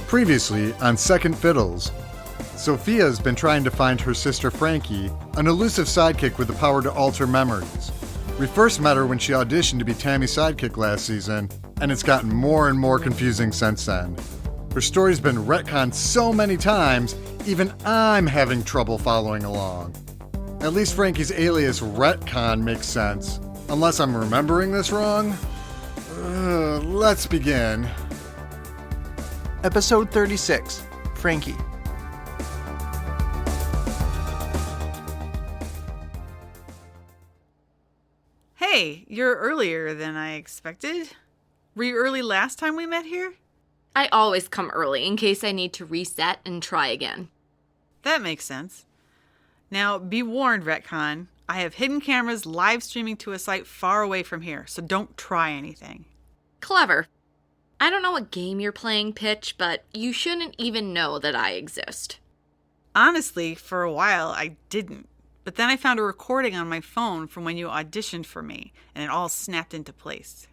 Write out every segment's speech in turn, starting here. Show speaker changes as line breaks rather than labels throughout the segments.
Previously on Second Fiddles, Sophia's been trying to find her sister Frankie, an elusive sidekick with the power to alter memories. We first met her when she auditioned to be Tammy's sidekick last season, and it's gotten more and more confusing since then. Her story's been retconned so many times, even I'm having trouble following along. At least Frankie's alias retcon makes sense, unless I'm remembering this wrong. Let's begin.
Episode 36, Frankie.
Hey, you're earlier than I expected. Were you early last time we met here?
I always come early in case I need to reset and try again.
That makes sense. Now, be warned, Retcon. I have hidden cameras live streaming to a site far away from here, so don't try anything.
Clever. I don't know what game you're playing, Pitch, but you shouldn't even know that I exist.
Honestly, for a while, I didn't. But then I found a recording on my phone from when you auditioned for me, and it all snapped into place.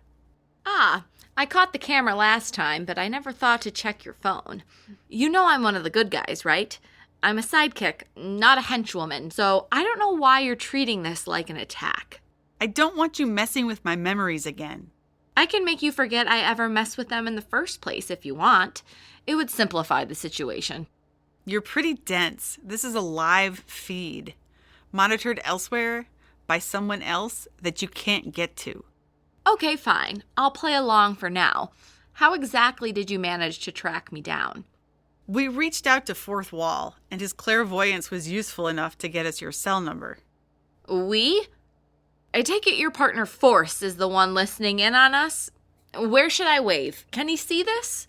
Ah, I caught the camera last time, but I never thought to check your phone. You know I'm one of the good guys, right? I'm a sidekick, not a henchwoman, so I don't know why you're treating this like an attack.
I don't want you messing with my memories again.
I can make you forget I ever messed with them in the first place if you want. It would simplify the situation.
You're pretty dense. This is a live feed, monitored elsewhere by someone else that you can't get to.
Okay, fine. I'll play along for now. How exactly did you manage to track me down?
We reached out to Fourth Wall, and his clairvoyance was useful enough to get us your cell number.
We? I take it your partner Force is the one listening in on us? Where should I wave? Can he see this?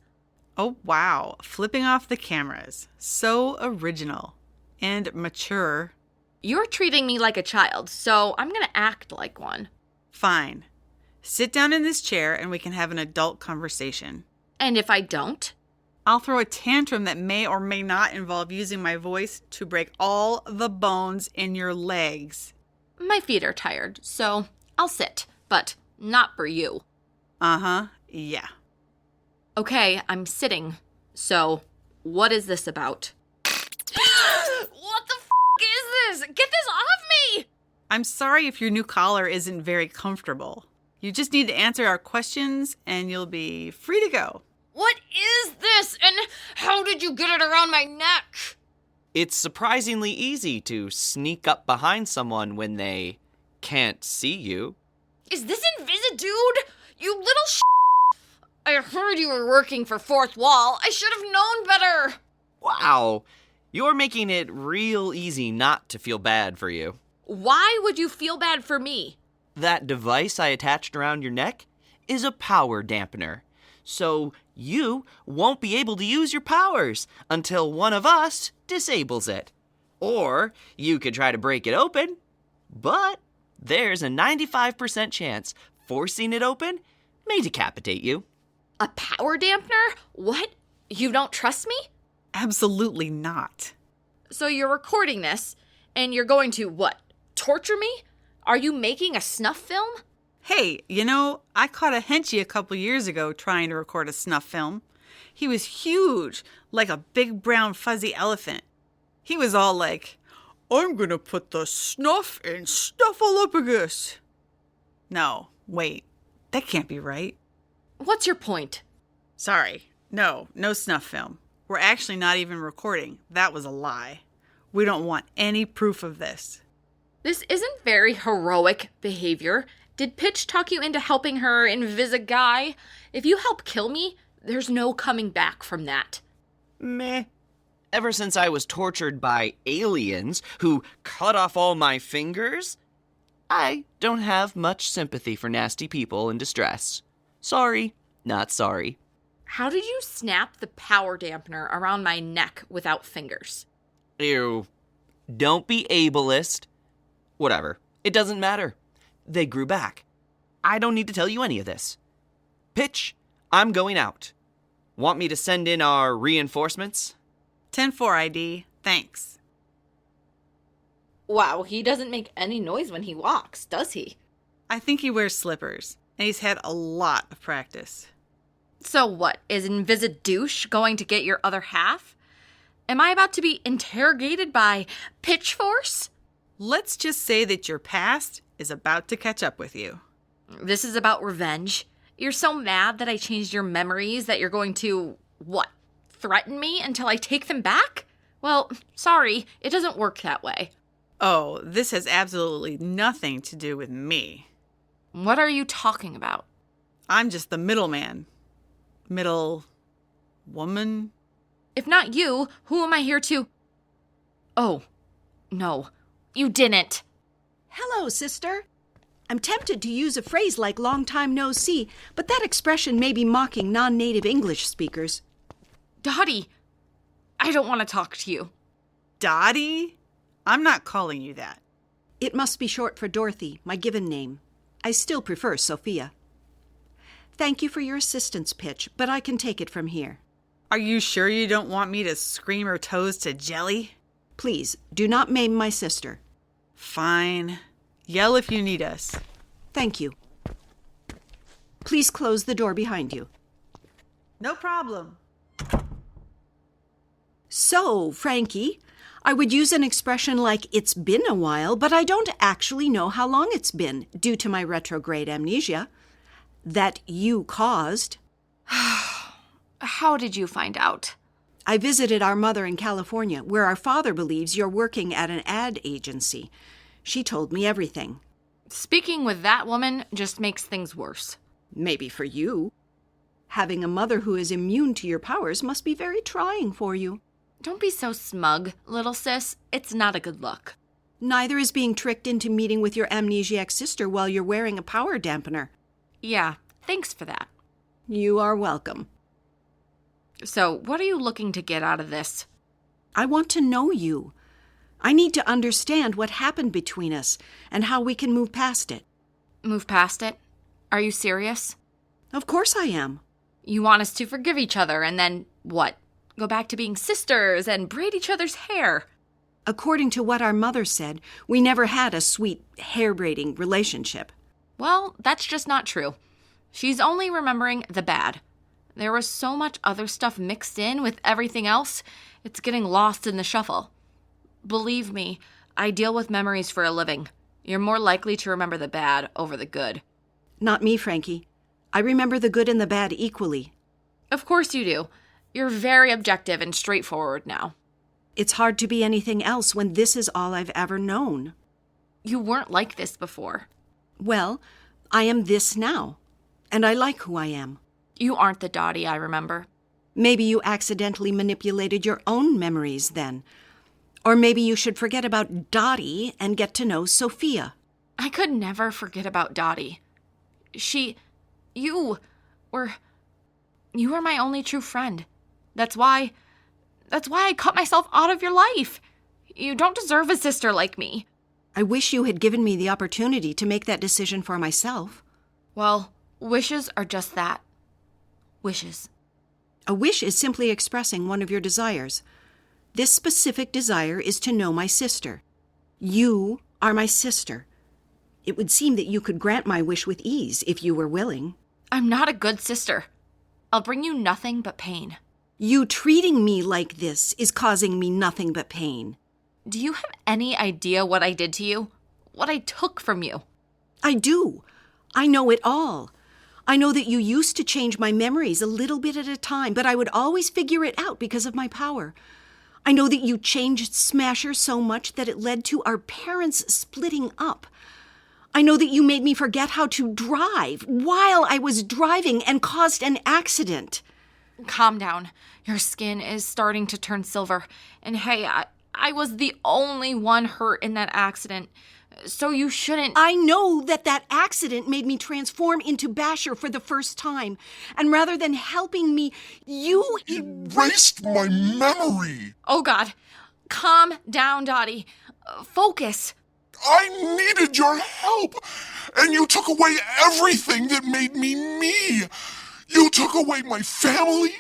Oh, wow. Flipping off the cameras. So original. And mature.
You're treating me like a child, so I'm gonna act like one.
Fine. Sit down in this chair and we can have an adult conversation.
And if I don't?
I'll throw a tantrum that may or may not involve using my voice to break all the bones in your legs.
My feet are tired, so I'll sit, but not for you.
Uh-huh, yeah.
Okay, I'm sitting. So, what is this about? What the is this? Get this off me!
I'm sorry if your new collar isn't very comfortable. You just need to answer our questions and you'll be free to go.
What is this? And how did you get it around my neck?
It's surprisingly easy to sneak up behind someone when they can't see you.
Is this Invisidude? You little I heard you were working for Fourth Wall. I should have known better.
Wow, you're making it real easy not to feel bad for you.
Why would you feel bad for me?
That device I attached around your neck is a power dampener. So you won't be able to use your powers until one of us disables it. Or you could try to break it open, but there's a 95% chance forcing it open may decapitate you.
A power dampener? What? You don't trust me?
Absolutely not.
So you're recording this, and you're going to, what, torture me? Are you making a snuff film?
Hey, I caught a henchie a couple years ago trying to record a snuff film. He was huge, like a big brown fuzzy elephant. He was all like, I'm gonna put the snuff in Snuffleupagus. No, wait, that can't be right.
What's your point?
Sorry, no snuff film. We're actually not even recording. That was a lie. We don't want any proof of this.
This isn't very heroic behavior. Did Pitch talk you into helping her Invisi-Guy? If you help kill me, there's no coming back from that.
Meh. Ever since I was tortured by aliens who cut off all my fingers, I don't have much sympathy for nasty people in distress. Sorry, not sorry.
How did you snap the power dampener around my neck without fingers?
Ew. Don't be ableist. Whatever. It doesn't matter. They grew back. I don't need to tell you any of this. Pitch, I'm going out. Want me to send in our reinforcements?
10-4 ID, thanks.
Wow, he doesn't make any noise when he walks, does he?
I think he wears slippers, and he's had a lot of practice.
So what, is Invisidouche going to get your other half? Am I about to be interrogated by Pitchforce?
Let's just say that your past is about to catch up with you.
This is about revenge. You're so mad that I changed your memories that you're going to, what, threaten me until I take them back? Well, sorry, it doesn't work that way.
Oh, this has absolutely nothing to do with me.
What are you talking about?
I'm just the middleman. Middle woman?
If not you, who am I here to? Oh, no, you didn't.
Hello, sister. I'm tempted to use a phrase like long time no see, but that expression may be mocking non-native English speakers.
Dottie, I don't want to talk to you.
Dottie? I'm not calling you that.
It must be short for Dorothy, my given name. I still prefer Sophia. Thank you for your assistance, Pitch, but I can take it from here.
Are you sure you don't want me to scream her toes to jelly?
Please, do not maim my sister.
Fine. Yell if you need us.
Thank you. Please close the door behind you.
No problem.
So, Frankie, I would use an expression like it's been a while, but I don't actually know how long it's been due to my retrograde amnesia that you caused.
How did you find out?
I visited our mother in California, where our father believes you're working at an ad agency. She told me everything.
Speaking with that woman just makes things worse.
Maybe for you. Having a mother who is immune to your powers must be very trying for you.
Don't be so smug, little sis. It's not a good look.
Neither is being tricked into meeting with your amnesiac sister while you're wearing a power dampener.
Yeah, thanks for that.
You are welcome.
So, what are you looking to get out of this?
I want to know you. I need to understand what happened between us and how we can move past it.
Move past it? Are you serious?
Of course I am.
You want us to forgive each other and then, what? Go back to being sisters and braid each other's hair?
According to what our mother said, we never had a sweet hair-braiding relationship.
Well, that's just not true. She's only remembering the bad. There was so much other stuff mixed in with everything else, it's getting lost in the shuffle. Believe me, I deal with memories for a living. You're more likely to remember the bad over the good.
Not me, Frankie. I remember the good and the bad equally.
Of course you do. You're very objective and straightforward now.
It's hard to be anything else when this is all I've ever known.
You weren't like this before.
Well, I am this now, and I like who I am.
You aren't the Dottie I remember.
Maybe you accidentally manipulated your own memories then. Or maybe you should forget about Dottie and get to know Sophia.
I could never forget about Dottie. You were my only true friend. That's why I cut myself out of your life. You don't deserve a sister like me.
I wish you had given me the opportunity to make that decision for myself.
Well, wishes are just that. Wishes.
A wish is simply expressing one of your desires. This specific desire is to know my sister. You are my sister. It would seem that you could grant my wish with ease if you were willing.
I'm not a good sister. I'll bring you nothing but pain.
You treating me like this is causing me nothing but pain.
Do you have any idea what I did to you? What I took from you?
I do. I know it all. I know that you used to change my memories a little bit at a time, but I would always figure it out because of my power. I know that you changed Smasher so much that it led to our parents splitting up. I know that you made me forget how to drive while I was driving and caused an accident.
Calm down. Your skin is starting to turn silver. And hey, I was the only one hurt in that accident. So you shouldn't...
I know that accident made me transform into Basher for the first time. And rather than helping me, you
erased my memory.
Oh, God. Calm down, Dottie. Focus.
I needed your help. And you took away everything that made me me. You took away my family.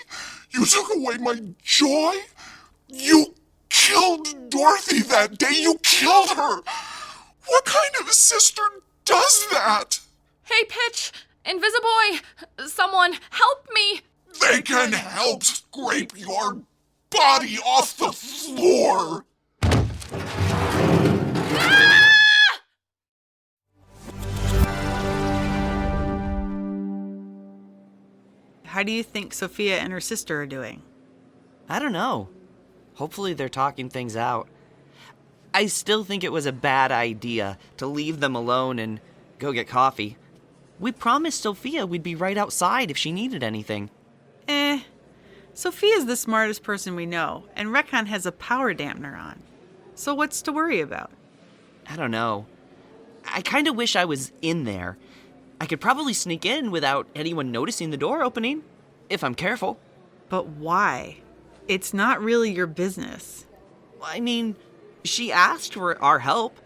You took away my joy. You killed Dorothy that day. You killed her. What kind of sister does that?
Hey, Pitch, Invisiboy! Someone help me!
They can help scrape your body off the floor.
How do you think Sophia and her sister are doing?
I don't know. Hopefully they're talking things out. I still think it was a bad idea to leave them alone and go get coffee. We promised Sophia we'd be right outside if she needed anything.
Sophia's the smartest person we know, and Recon has a power dampener on. So what's to worry about?
I don't know. I kind of wish I was in there. I could probably sneak in without anyone noticing the door opening, if I'm careful.
But why? It's not really your business.
I mean, she asked for our help.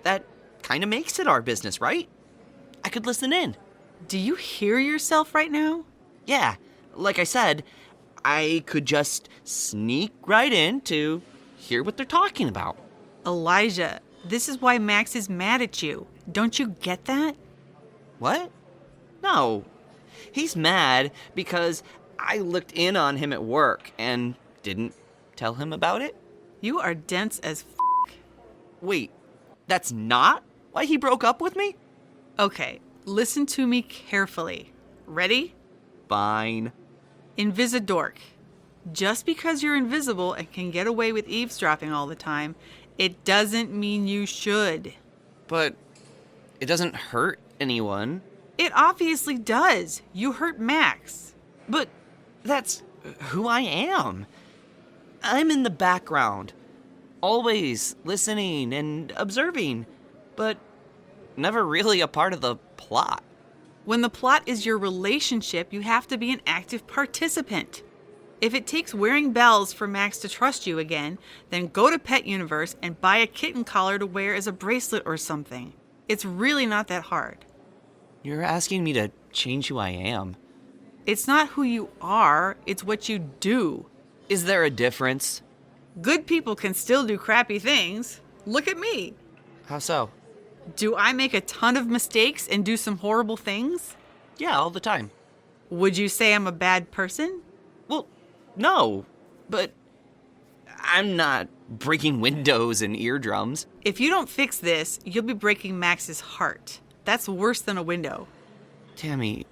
That kind of makes it our business, right? I could listen in.
Do you hear yourself right now?
Yeah, like I said, I could just sneak right in to hear what they're talking about.
Elijah, this is why Max is mad at you. Don't you get that?
What? No. He's mad because I looked in on him at work and didn't tell him about it.
You are dense as
Wait, that's not why he broke up with me?
Okay, listen to me carefully. Ready?
Fine.
Invisidork. Just because you're invisible and can get away with eavesdropping all the time, it doesn't mean you should.
But it doesn't hurt anyone.
It obviously does. You hurt Max.
But that's who I am. I'm in the background, always listening and observing, but never really a part of the plot.
When the plot is your relationship, you have to be an active participant. If it takes wearing bells for Max to trust you again, then go to Pet Universe and buy a kitten collar to wear as a bracelet or something. It's really not that hard.
You're asking me to change who I am.
It's not who you are, it's what you do.
Is there a difference?
Good people can still do crappy things. Look at me.
How so?
Do I make a ton of mistakes and do some horrible things?
Yeah, all the time.
Would you say I'm a bad person?
Well, no, but I'm not breaking windows and eardrums.
If you don't fix this, you'll be breaking Max's heart. That's worse than a window.
Tammy,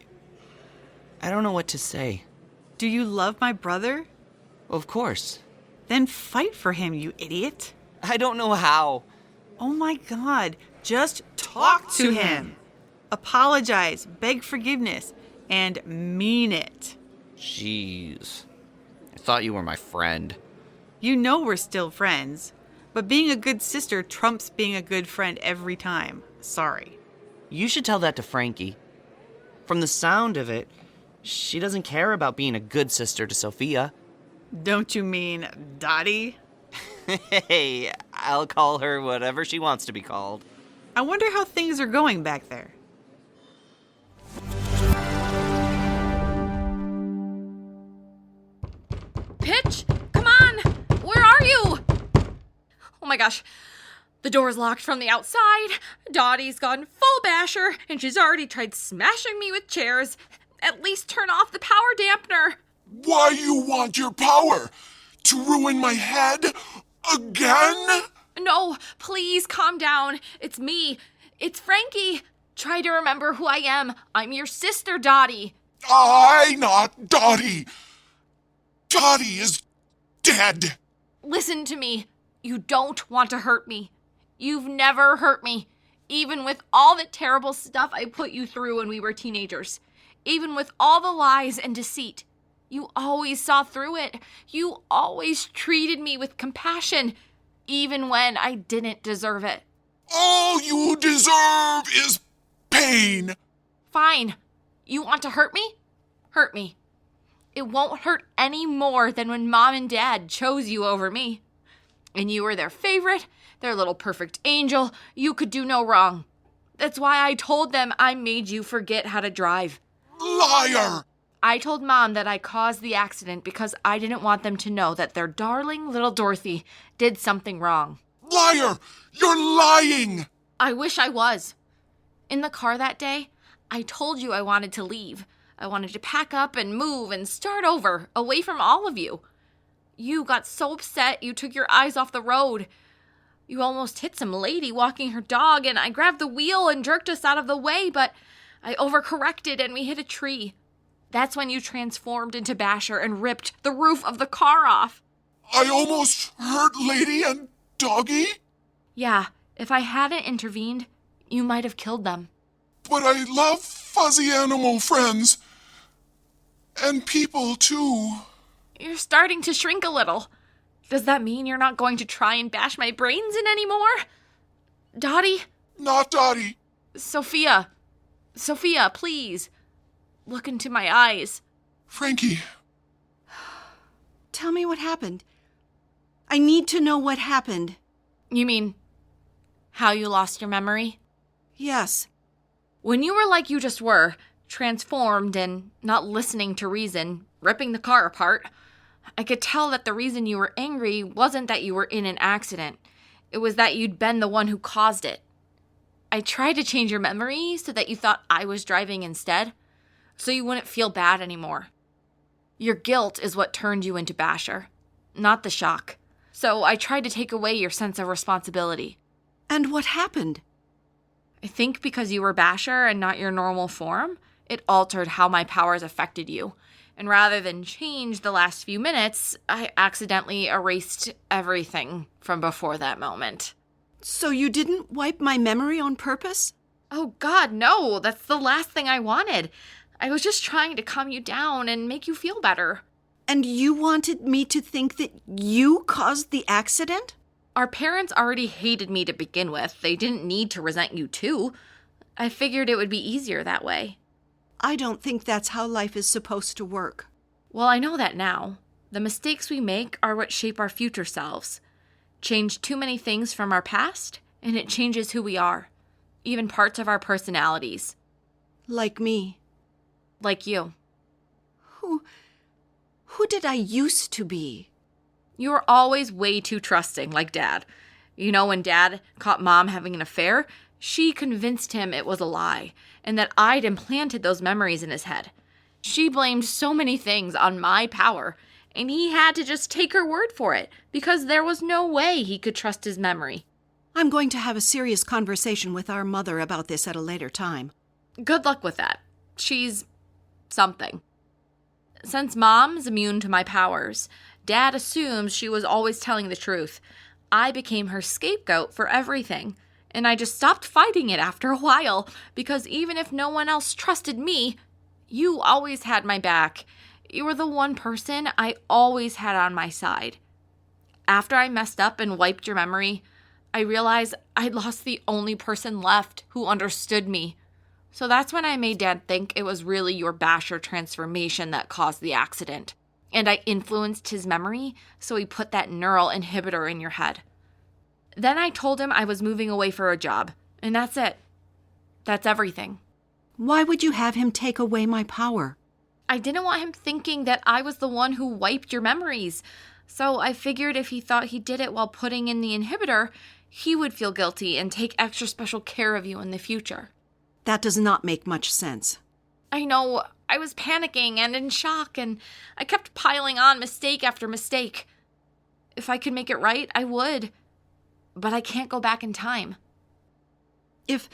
I don't know what to say.
Do you love my brother?
Of course.
Then fight for him, you idiot.
I don't know how.
Oh my God, just talk to him. Apologize, beg forgiveness, and mean it.
Jeez. I thought you were my friend.
You know we're still friends, but being a good sister trumps being a good friend every time. Sorry.
You should tell that to Frankie. From the sound of it, she doesn't care about being a good sister to Sophia.
Don't you mean Dottie?
Hey, I'll call her whatever she wants to be called.
I wonder how things are going back there.
Pitch, come on! Where are you? Oh my gosh. The door's locked from the outside. Dottie's gone full basher, and she's already tried smashing me with chairs. At least turn off the power dampener.
Why you want your power? To ruin my head? Again?
No, please calm down. It's me. It's Frankie. Try to remember who I am. I'm your sister, Dottie.
I not Dottie. Dottie is dead.
Listen to me. You don't want to hurt me. You've never hurt me. Even with all the terrible stuff I put you through when we were teenagers. Even with all the lies and deceit. You always saw through it. You always treated me with compassion, even when I didn't deserve it.
All you deserve is pain.
Fine. You want to hurt me? Hurt me. It won't hurt any more than when Mom and Dad chose you over me. And you were their favorite, their little perfect angel. You could do no wrong. That's why I told them I made you forget how to drive.
Liar!
I told Mom that I caused the accident because I didn't want them to know that their darling little Dorothy did something wrong.
Liar! You're lying!
I wish I was. In the car that day, I told you I wanted to leave. I wanted to pack up and move and start over, away from all of you. You got so upset you took your eyes off the road. You almost hit some lady walking her dog, and I grabbed the wheel and jerked us out of the way, but I overcorrected and we hit a tree. That's when you transformed into Basher and ripped the roof of the car off.
I almost hurt Lady and Doggy,
Yeah, if I hadn't intervened, you might have killed them.
but I love fuzzy animal friends. And people, too.
You're starting to shrink a little. Does that mean you're not going to try and bash my brains in anymore? Dottie?
Not Dottie.
Sophia, please. Look into my eyes.
Frankie,
Tell me what happened. I need to know what happened.
You mean how you lost your memory?
Yes.
When you were like you just were, transformed and not listening to reason, ripping the car apart, I could tell that the reason you were angry wasn't that you were in an accident. It was that you'd been the one who caused it. I tried to change your memory so that you thought I was driving instead, so you wouldn't feel bad anymore. Your guilt is what turned you into Basher, not the shock. So I tried to take away your sense of responsibility.
And what happened?
I think because you were Basher and not your normal form, it altered how my powers affected you. And rather than change the last few minutes, I accidentally erased everything from before that moment.
So you didn't wipe my memory on purpose?
Oh God, no, that's the last thing I wanted. I was just trying to calm you down and make you feel better.
And you wanted me to think that you caused the accident?
Our parents already hated me to begin with. They didn't need to resent you too. I figured it would be easier that way.
I don't think that's how life is supposed to work.
Well, I know that now. The mistakes we make are what shape our future selves. Change too many things from our past, and it changes who we are. Even parts of our personalities.
Like me.
Like you.
Who did I used to be?
You were always way too trusting, like Dad. You know, when Dad caught Mom having an affair, she convinced him it was a lie, and that I'd implanted those memories in his head. She blamed so many things on my power, and he had to just take her word for it, because there was no way he could trust his memory.
I'm going to have a serious conversation with our mother about this at a later time.
Good luck with that. She's something. Since Mom's immune to my powers, Dad assumes she was always telling the truth. I became her scapegoat for everything, and I just stopped fighting it after a while, because even if no one else trusted me, you always had my back. You were the one person I always had on my side. After I messed up and wiped your memory, I realized I'd lost the only person left who understood me. So that's when I made Dad think it was really your Basher transformation that caused the accident. And I influenced his memory, so he put that neural inhibitor in your head. Then I told him I was moving away for a job, and that's it. That's everything.
Why would you have him take away my power?
I didn't want him thinking that I was the one who wiped your memories. So I figured if he thought he did it while putting in the inhibitor, he would feel guilty and take extra special care of you in the future.
That does not make much sense.
I know, I was panicking and in shock, and I kept piling on mistake after mistake. If I could make it right, I would. But I can't go back in time.
If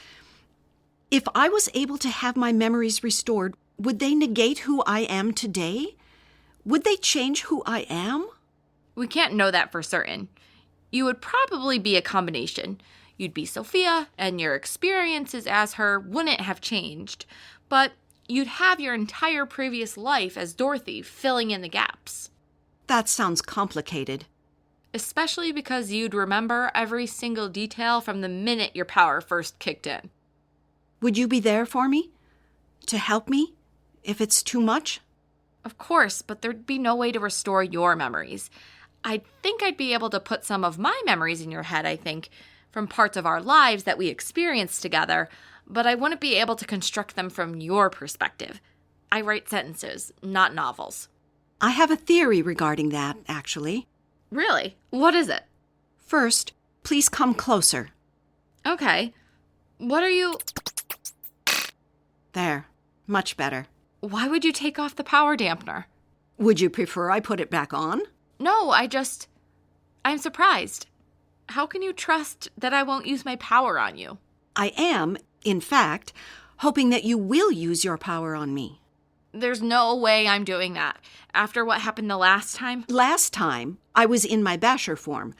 I was able to have my memories restored, would they negate who I am today? Would they change who I am?
We can't know that for certain. You would probably be a combination. You'd be Sophia, and your experiences as her wouldn't have changed. But you'd have your entire previous life as Dorothy filling in the gaps.
That sounds complicated.
Especially because you'd remember every single detail from the minute your power first kicked in.
Would you be there for me? To help me? If it's too much?
Of course, but there'd be no way to restore your memories. I think I'd be able to put some of my memories in your head, I think, from parts of our lives that we experienced together, but I wouldn't be able to construct them from your perspective. I write sentences, not novels.
I have a theory regarding that, actually.
Really? What is it?
First, please come closer.
Okay. What are you...
There. Much better.
Why would you take off the power dampener?
Would you prefer I put it back on?
No, I'm surprised. How can you trust that I won't use my power on you?
I am, in fact, hoping that you will use your power on me.
There's no way I'm doing that. After what happened the last time?
Last time, I was in my basher form.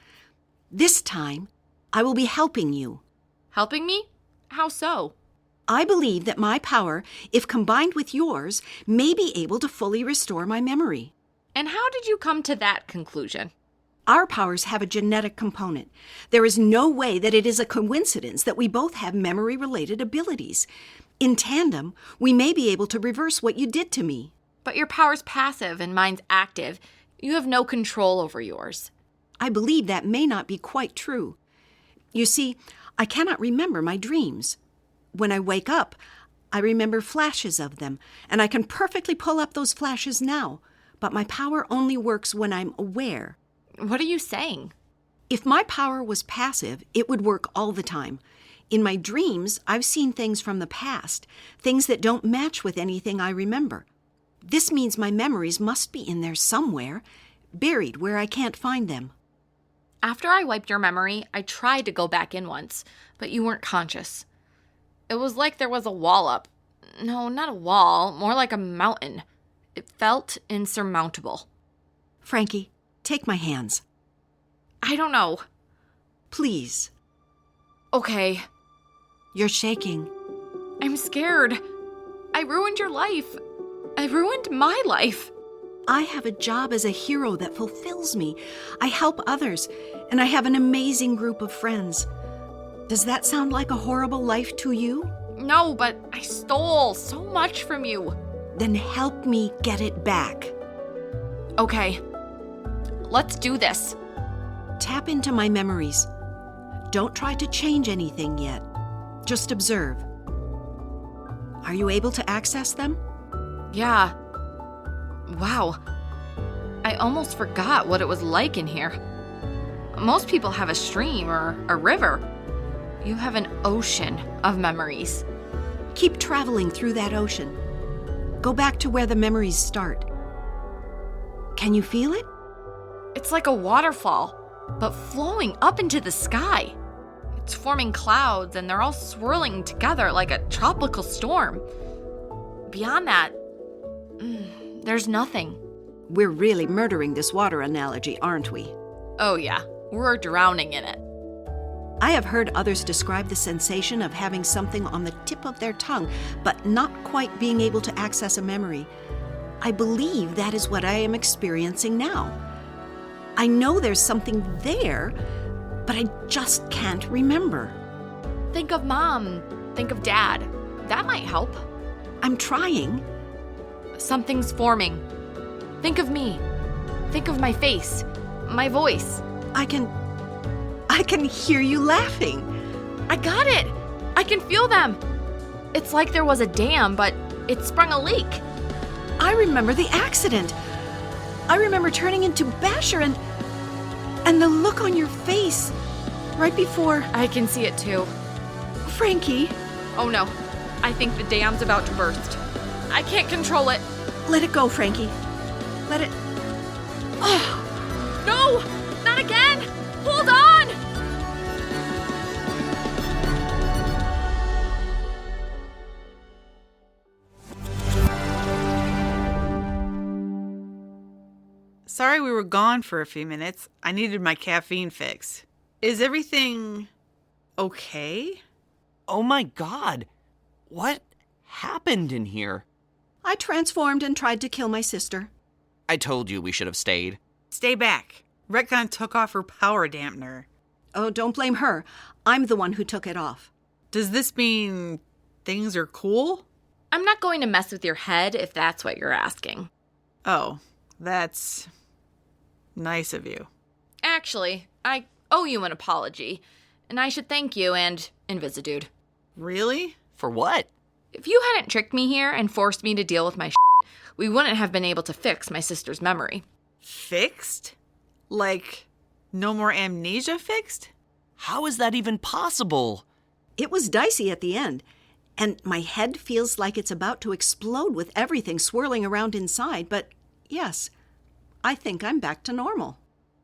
This time, I will be helping you.
Helping me? How so?
I believe that my power, if combined with yours, may be able to fully restore my memory.
And how did you come to that conclusion?
Our powers have a genetic component. There is no way that it is a coincidence that we both have memory-related abilities. In tandem, we may be able to reverse what you did to me.
But your power's passive and mine's active. You have no control over yours.
I believe that may not be quite true. You see, I cannot remember my dreams. When I wake up, I remember flashes of them, and I can perfectly pull up those flashes now. But my power only works when I'm aware.
What are you saying?
If my power was passive, it would work all the time. In my dreams, I've seen things from the past, things that don't match with anything I remember. This means my memories must be in there somewhere, buried where I can't find them.
After I wiped your memory, I tried to go back in once, but you weren't conscious. It was like there was a wall up. No, not a wall, more like a mountain. It felt insurmountable.
Frankie, take my hands.
I don't know.
Please.
Okay.
You're shaking.
I'm scared. I ruined your life. I ruined my life.
I have a job as a hero that fulfills me. I help others, and I have an amazing group of friends. Does that sound like a horrible life to you?
No, but I stole so much from you.
Then help me get it back.
Okay. Let's do this.
Tap into my memories. Don't try to change anything yet. Just observe. Are you able to access them?
Yeah. Wow. I almost forgot what it was like in here. Most people have a stream or a river. You have an ocean of memories.
Keep traveling through that ocean. Go back to where the memories start. Can you feel it?
It's like a waterfall, but flowing up into the sky. It's forming clouds, and they're all swirling together like a tropical storm. Beyond that, there's nothing.
We're really murdering this water analogy, aren't we?
Oh yeah, we're drowning in it.
I have heard others describe the sensation of having something on the tip of their tongue, but not quite being able to access a memory. I believe that is what I am experiencing now. I know there's something there, but I just can't remember.
Think of Mom. Think of Dad. That might help.
I'm trying.
Something's forming. Think of me. Think of my face, my voice.
I can hear you laughing.
I got it. I can feel them. It's like there was a dam, but it sprung a leak.
I remember the accident. I remember turning into Basher and the look on your face right before...
I can see it too.
Frankie.
Oh no. I think the dam's about to burst. I can't control it.
Let it go, Frankie. Let it... Oh.
No! Not again! Hold on!
Sorry we were gone for a few minutes. I needed my caffeine fix. Is everything okay?
Oh my god. What happened in here?
I transformed and tried to kill my sister.
I told you we should have stayed.
Stay back. Retcon took off her power dampener.
Oh, don't blame her. I'm the one who took it off.
Does this mean things are cool?
I'm not going to mess with your head if that's what you're asking.
Oh, that's nice of you.
Actually, I owe you an apology, and I should thank you and Invisidude.
Really?
For what?
If you hadn't tricked me here and forced me to deal with my we wouldn't have been able to fix my sister's memory.
Fixed? Like, no more amnesia fixed?
How is that even possible?
It was dicey at the end. And my head feels like it's about to explode with everything swirling around inside, but yes, I think I'm back to normal.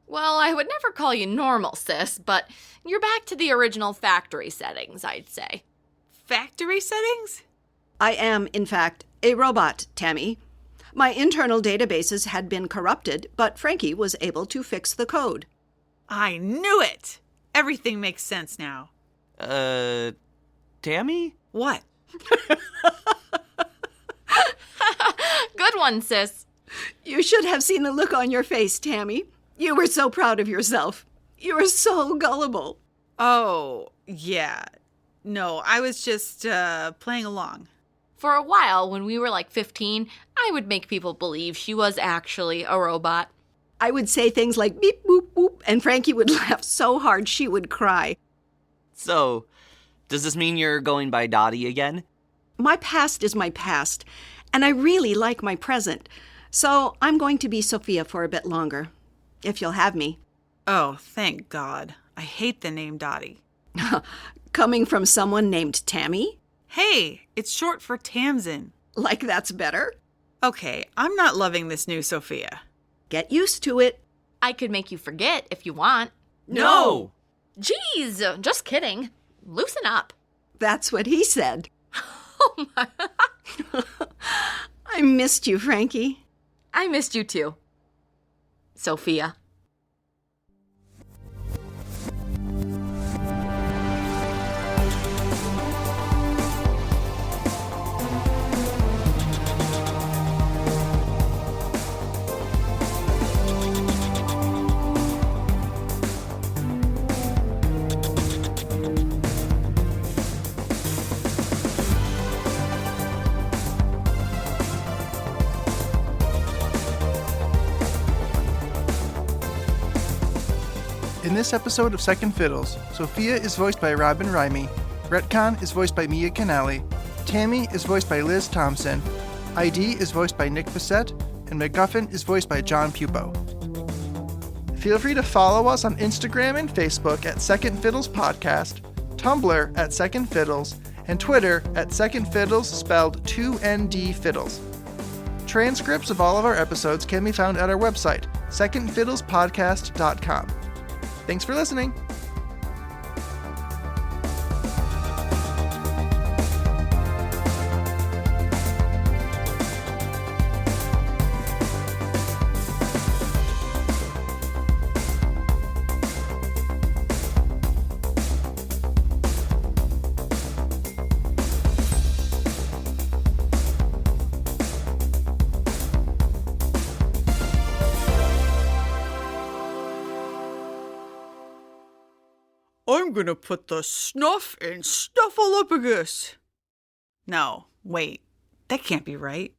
Well, I would never call you normal, sis, but you're back to the original factory settings, I'd say.
Factory settings?
I am, in fact, a robot, Tammy. My internal databases had been corrupted, but Frankie was able to fix the code.
I knew it! Everything makes sense now.
Tammy?
What?
Good one, sis.
You should have seen the look on your face, Tammy. You were so proud of yourself. You were so gullible.
Oh, yeah. No, I was just playing along.
For a while, when we were like 15, I would make people believe she was actually a robot.
I would say things like beep, boop, boop, and Frankie would laugh so hard she would cry.
So, does this mean you're going by Dottie again?
My past is my past, and I really like my present. So I'm going to be Sophia for a bit longer, if you'll have me.
Oh, thank God. I hate the name Dottie.
Coming from someone named Tammy?
Hey, it's short for Tamsin.
Like that's better?
Okay, I'm not loving this new Sophia.
Get used to it.
I could make you forget if you want.
No!
Jeez, just kidding. Loosen up.
That's what he said.
Oh my.
I missed you, Frankie.
I missed you too. Sophia.
In this episode of Second Fiddles, Sophia is voiced by Robin Rimey, Retcon is voiced by Mia Canali, Tammy is voiced by Liz Thompson, ID is voiced by Nick Bissett, and MacGuffin is voiced by John Pupo. Feel free to follow us on Instagram and Facebook at Second Fiddles Podcast, Tumblr at Second Fiddles, and Twitter at Second Fiddles spelled 2ND Fiddles. Transcripts of all of our episodes can be found at our website, secondfiddlespodcast.com. Thanks for listening.
I'm gonna put the snuff in Snuffleupagus. No, wait. That can't be right.